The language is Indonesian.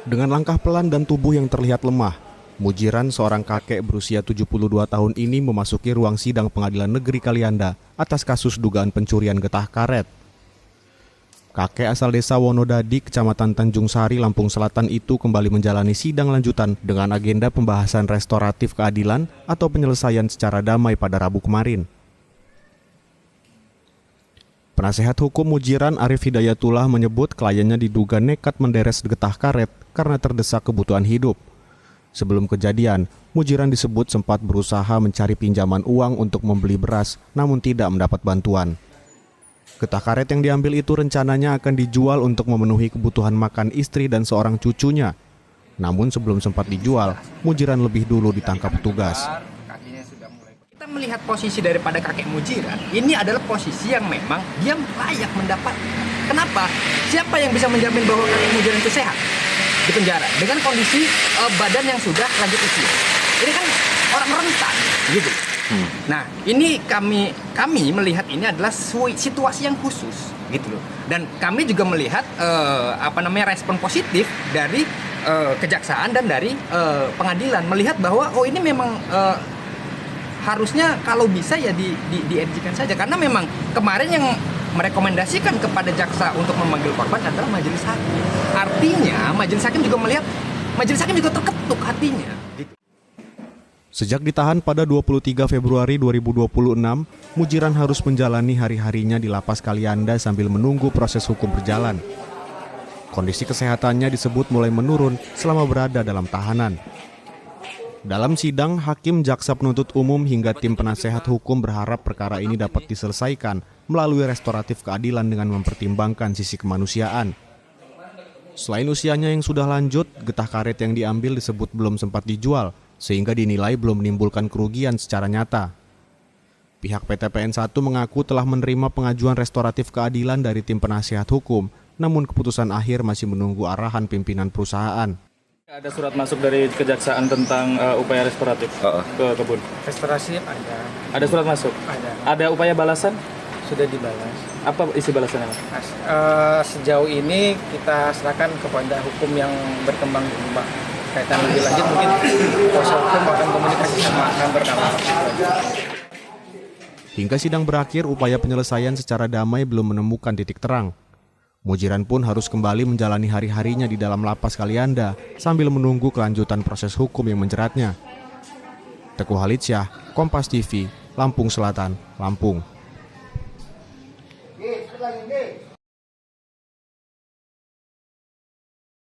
Dengan langkah pelan dan tubuh yang terlihat lemah, Mujiran, seorang kakek berusia 72 tahun ini memasuki ruang sidang Pengadilan Negeri Kalianda atas kasus dugaan pencurian getah karet. Kakek asal desa Wonodadi, Kecamatan Tanjung Sari, Lampung Selatan itu kembali menjalani sidang lanjutan dengan agenda pembahasan restoratif keadilan atau penyelesaian secara damai pada Rabu kemarin. Penasehat hukum Mujiran, Arif Hidayatullah, menyebut kliennya diduga nekat menderes getah karet karena terdesak kebutuhan hidup. Sebelum kejadian, Mujiran disebut sempat berusaha mencari pinjaman uang untuk membeli beras, namun tidak mendapat bantuan. Getah karet yang diambil itu rencananya akan dijual untuk memenuhi kebutuhan makan istri dan seorang cucunya. Namun sebelum sempat dijual, Mujiran lebih dulu ditangkap petugas. Kita melihat posisi daripada kakek Mujiran, ini adalah posisi yang memang dia layak mendapat. Kenapa? Siapa yang bisa menjamin bahwa kakek Mujiran itu sehat di penjara dengan kondisi badan yang sudah lanjut usia? Ini kan orang rentan, gitu. Nah, ini kami melihat ini adalah situasi yang khusus, gitu loh. Dan kami juga melihat respon positif dari kejaksaan dan dari pengadilan melihat bahwa ini memang harusnya kalau bisa ya dieksikan saja, karena memang kemarin yang merekomendasikan kepada jaksa untuk memanggil korban adalah majelis hakim. Artinya majelis hakim juga melihat, majelis hakim juga terketuk hatinya. Sejak ditahan pada 23 Februari 2026, Mujiran harus menjalani hari-harinya di lapas Kalianda sambil menunggu proses hukum berjalan. Kondisi kesehatannya disebut mulai menurun selama berada dalam tahanan. Dalam sidang, hakim, jaksa penuntut umum hingga tim penasehat hukum berharap perkara ini dapat diselesaikan melalui restoratif keadilan dengan mempertimbangkan sisi kemanusiaan. Selain usianya yang sudah lanjut, getah karet yang diambil disebut belum sempat dijual, sehingga dinilai belum menimbulkan kerugian secara nyata. Pihak PT PN 1 mengaku telah menerima pengajuan restoratif keadilan dari tim penasehat hukum, namun keputusan akhir masih menunggu arahan pimpinan perusahaan. Ada surat masuk dari kejaksaan tentang upaya restoratif ke kebun. Restorasi ada. Ada surat masuk? Ada. Ada upaya balasan? Sudah dibalas. Apa isi balasannya? Sejauh ini kita serahkan kepada hukum yang berkembang di rumah. Kaitan lebih lanjut mungkin kuasa hukum akan komunikasi sama member kami. Hingga sidang berakhir, upaya penyelesaian secara damai belum menemukan titik terang. Mujiran pun harus kembali menjalani hari-harinya di dalam lapas Kalianda sambil menunggu kelanjutan proses hukum yang menjeratnya. Teguh Halitsyah, Kompas TV, Lampung Selatan, Lampung.